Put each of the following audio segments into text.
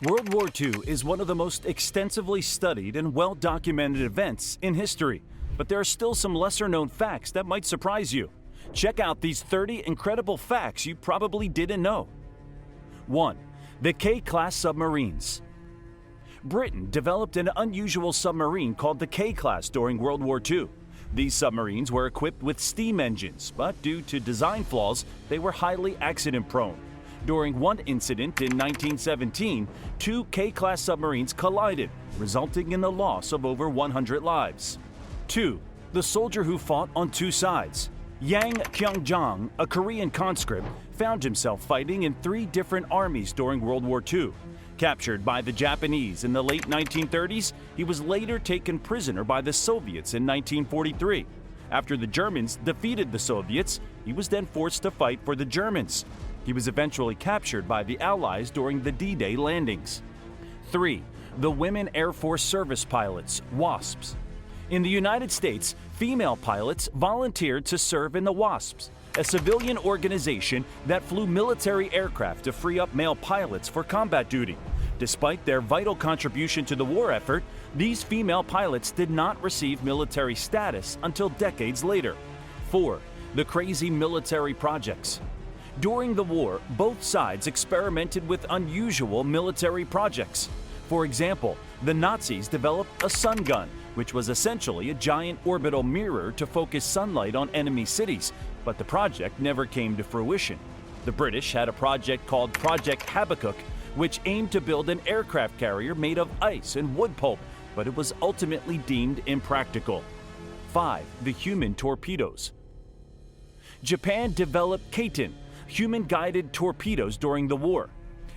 World War II is one of the most extensively studied and well-documented events in history, but there are still some lesser-known facts that might surprise you. Check out these 30 incredible facts you probably didn't know. 1. The K-class submarines. Britain developed an unusual submarine called the K-class during World War II. These submarines were equipped with steam engines, but due to design flaws, they were highly accident-prone. During one incident in 1917, two K-class submarines collided, resulting in the loss of over 100 lives. 2. The soldier who fought on two sides. Yang Kyung-jang, a Korean conscript, found himself fighting in 3 different armies during World War II. Captured by the Japanese in the late 1930s, he was later taken prisoner by the Soviets in 1943. After the Germans defeated the Soviets, he was then forced to fight for the Germans. He was eventually captured by the Allies during the D-Day landings. 3. The Women Airforce Service Pilots, WASPS. In the United States, female pilots volunteered to serve in the WASPS, a civilian organization that flew military aircraft to free up male pilots for combat duty. Despite their vital contribution to the war effort, these female pilots did not receive military status until decades later. 4. The crazy military projects. During the war, both sides experimented with unusual military projects. For example, the Nazis developed a sun gun, which was essentially a giant orbital mirror to focus sunlight on enemy cities, but the project never came to fruition. The British had a project called Project Habakkuk, which aimed to build an aircraft carrier made of ice and wood pulp, but it was ultimately deemed impractical. 5. The human torpedoes. Japan developed Kaiten, human-guided torpedoes during the war.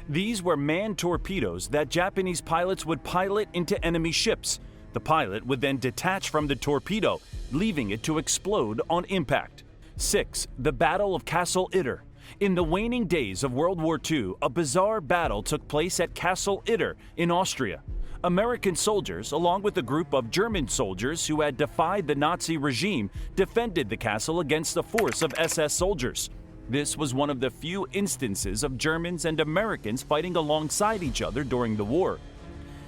These were manned torpedoes that Japanese pilots would pilot into enemy ships. The pilot would then detach from the torpedo, leaving it to explode on impact. 6. The Battle of Castle Itter. In the waning days of World War II, a bizarre battle took place at Castle Itter in Austria. American soldiers, along with a group of German soldiers who had defied the Nazi regime, defended the castle against a force of SS soldiers. This was one of the few instances of Germans and Americans fighting alongside each other during the war.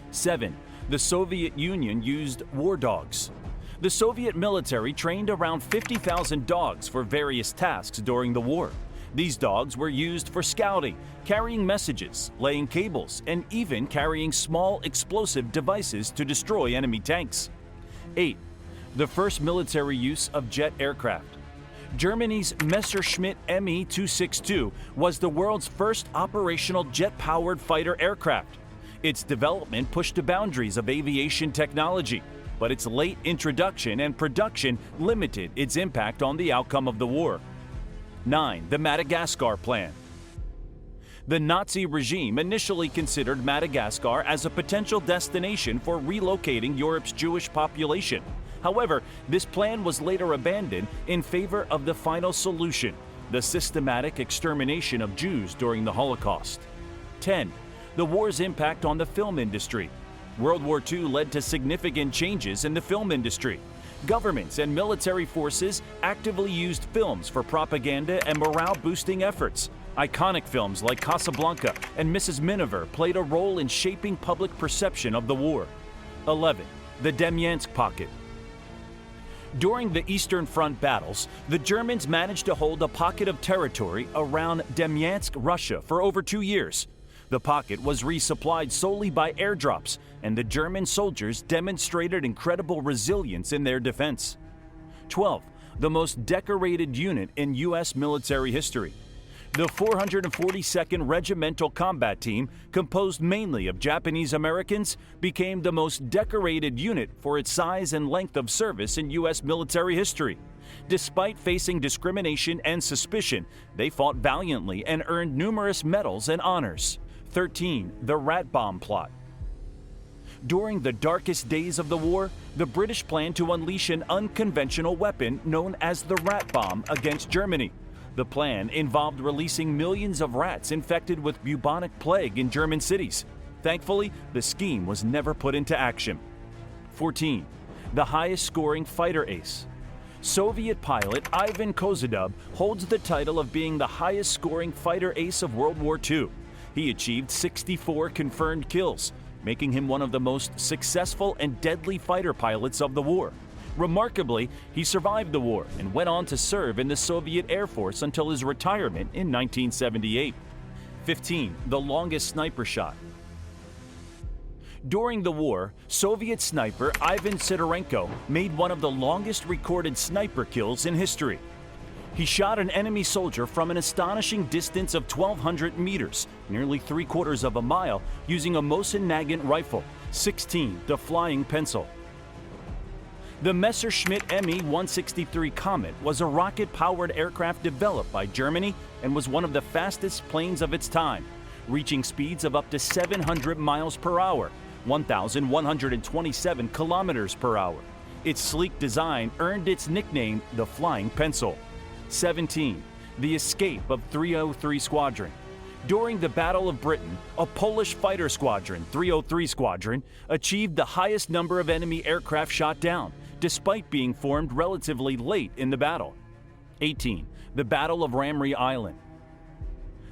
7. The Soviet Union used war dogs. The Soviet military trained around 50,000 dogs for various tasks during the war. These dogs were used for scouting, carrying messages, laying cables, and even carrying small explosive devices to destroy enemy tanks. 8. The first military use of jet aircraft. Germany's Messerschmitt Me-262 was the world's first operational jet-powered fighter aircraft. Its development pushed the boundaries of aviation technology, but its late introduction and production limited its impact on the outcome of the war. 9. The Madagascar Plan. The Nazi regime initially considered Madagascar as a potential destination for relocating Europe's Jewish population. However, this plan was later abandoned in favor of the final solution, the systematic extermination of Jews during the Holocaust. 10. The war's impact on the film industry. World War II led to significant changes in the film industry. Governments and military forces actively used films for propaganda and morale-boosting efforts. Iconic films like Casablanca and Mrs. Miniver played a role in shaping public perception of the war. 11. The DEMYANSK Pocket. During the Eastern Front battles, the Germans managed to hold a pocket of territory around Demyansk, Russia for over 2 years. The pocket was resupplied solely by airdrops, and the German soldiers demonstrated incredible resilience in their defense. 12. The most decorated unit in U.S. military history. The 442nd Regimental Combat Team, composed mainly of Japanese Americans, became the most decorated unit for its size and length of service in U.S. military history. Despite facing discrimination and suspicion, they fought valiantly and earned numerous medals and honors. 13. The Rat Bomb Plot. During the darkest days of the war, the British planned to unleash an unconventional weapon known as the rat bomb against Germany. The plan involved releasing millions of rats infected with bubonic plague in German cities. Thankfully, the scheme was never put into action. 14. The highest-scoring fighter ace. Soviet pilot Ivan Kozydub holds the title of being the highest-scoring fighter ace of World War II. He achieved 64 confirmed kills, making him one of the most successful and deadly fighter pilots of the war. Remarkably, he survived the war and went on to serve in the Soviet Air Force until his retirement in 1978. 15. The longest sniper shot. During the war, Soviet sniper Ivan Sidorenko made one of the longest recorded sniper kills in history. He shot an enemy soldier from an astonishing distance of 1,200 meters, nearly 3/4 of a mile, using a Mosin-Nagant rifle. 16. The flying pencil. The Messerschmitt Me-163 Comet was a rocket-powered aircraft developed by Germany and was one of the fastest planes of its time, reaching speeds of up to 700 miles per hour, 1,127 kilometers per hour. Its sleek design earned its nickname the Flying Pencil. 17. The escape of 303 Squadron. During the Battle of Britain, a Polish fighter squadron, 303 Squadron, achieved the highest number of enemy aircraft shot down, despite being formed relatively late in the battle. 18. The Battle of RAMREE Island.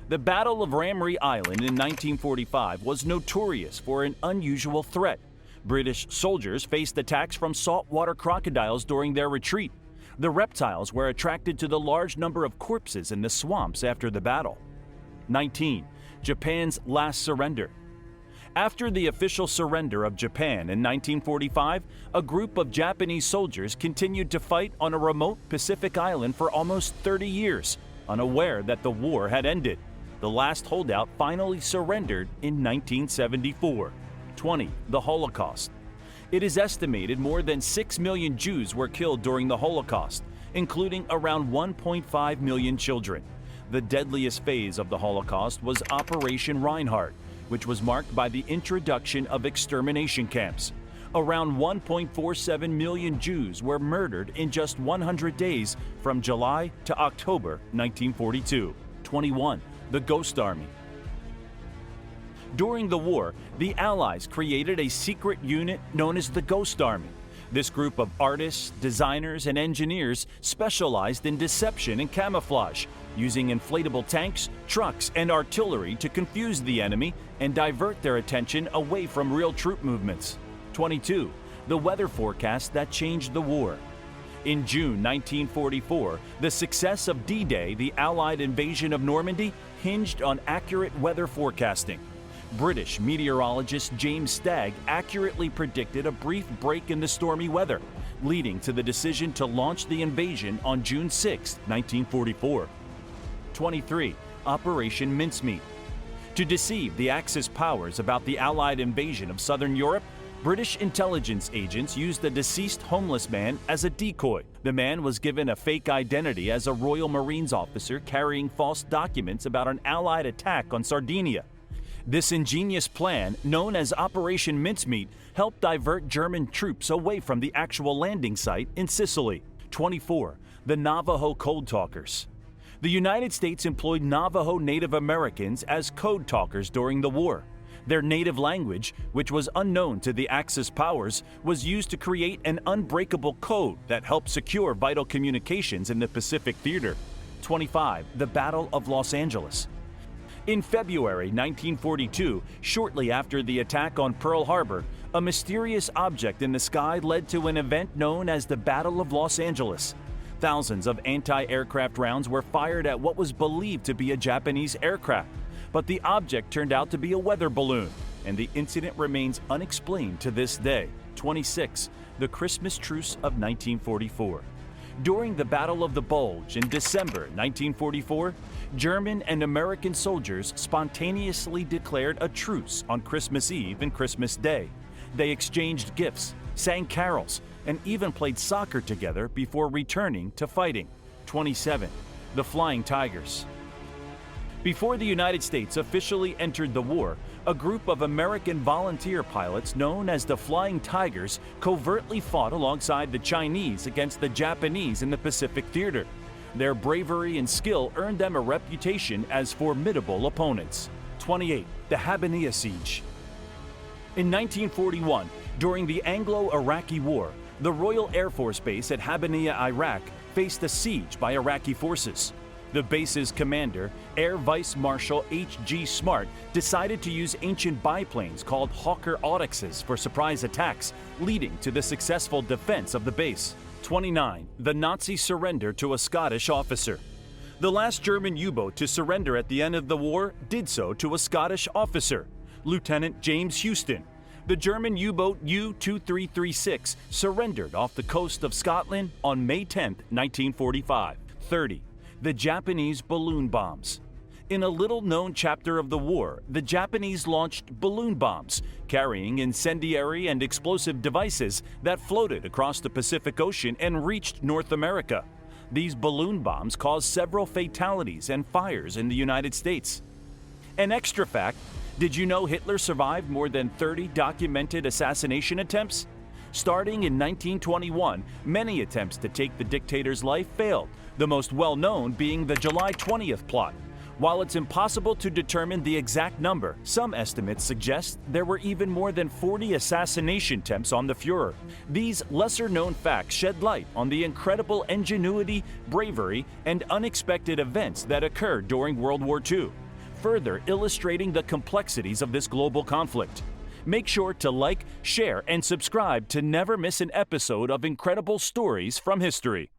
The Battle of RAMREE Island in 1945 was notorious for an unusual threat. British soldiers faced attacks from saltwater crocodiles during their retreat. The reptiles were attracted to the large number of corpses in the swamps after the battle. 19. Japan's last surrender. After the official surrender of Japan in 1945, a group of Japanese soldiers continued to fight on a remote Pacific island for almost 30 years, unaware that the war had ended. The last holdout finally surrendered in 1974. 20. The Holocaust. It is estimated more than 6 million Jews were killed during the Holocaust, including around 1.5 million children. The deadliest phase of the Holocaust was Operation Reinhardt, which was marked by the introduction of extermination camps. Around 1.47 million Jews were murdered in just 100 days from July to October 1942. 21. The Ghost Army. During the war, the Allies created a secret unit known as the Ghost Army. This group of artists, designers, and engineers specialized in deception and camouflage, using inflatable tanks, trucks, and artillery to confuse the enemy and divert their attention away from real troop movements. 22. The weather forecast that changed the war. In June 1944, the success of D-Day, the Allied invasion of Normandy, hinged on accurate weather forecasting. British meteorologist James Stagg accurately predicted a brief break in the stormy weather, leading to the decision to launch the invasion on June 6, 1944. 23. Operation Mincemeat. To deceive the Axis powers about the Allied invasion of southern Europe, British intelligence agents used a deceased homeless man as a decoy. The man was given a fake identity as a Royal Marines officer carrying false documents about an Allied attack on Sardinia. This ingenious plan, known as Operation Mincemeat, helped divert German troops away from the actual landing site in Sicily. 24. The Navajo Code Talkers. The United States employed Navajo Native Americans as code talkers during the war. Their native language, which was unknown to the Axis powers, was used to create an unbreakable code that helped secure vital communications in the Pacific Theater. 25. The Battle of Los Angeles. In February 1942, shortly after the attack on Pearl Harbor, a mysterious object in the sky led to an event known as the Battle of Los Angeles. Thousands of anti-aircraft rounds were fired at what was believed to be a Japanese aircraft, but the object turned out to be a weather balloon, and the incident remains unexplained to this day. 26. The Christmas Truce of 1944. During the Battle of the Bulge in December 1944, German and American soldiers spontaneously declared a truce on Christmas Eve and Christmas Day. They exchanged gifts, sang carols, and even played soccer together before returning to fighting. 27. The Flying Tigers. Before the United States officially entered the war, a group of American volunteer pilots known as the Flying Tigers covertly fought alongside the Chinese against the Japanese in the Pacific Theater. Their bravery and skill earned them a reputation as formidable opponents. 28. The HABBANIYA Siege. In 1941, during the Anglo-Iraqi War, the Royal Air Force Base at HABBANIYA, Iraq, faced a siege by Iraqi forces. The base's commander, Air Vice Marshal H.G. Smart, decided to use ancient biplanes called Hawker Audixes for surprise attacks, leading to the successful defense of the base. 29. The Nazi surrender to a Scottish officer. The last German U-boat to surrender at the end of the war did so to a Scottish officer, Lieutenant James Houston. The German U-boat U-2336 surrendered off the coast of Scotland on May 10, 1945. 30. The Japanese balloon bombs. In a little-known chapter of the war, the Japanese launched balloon bombs, carrying incendiary and explosive devices that floated across the Pacific Ocean and reached North America. These balloon bombs caused several fatalities and fires in the United States. An extra fact: did you know Hitler survived more than 30 documented assassination attempts? Starting in 1921, many attempts to take the dictator's life failed, the most well-known being the July 20th plot. While it's impossible to determine the exact number, some estimates suggest there were even more than 40 assassination attempts on the Führer. These lesser-known facts shed light on the incredible ingenuity, bravery, and unexpected events that occurred during World War II, further illustrating the complexities of this global conflict. Make sure to like, share, and subscribe to never miss an episode of incredible stories from history.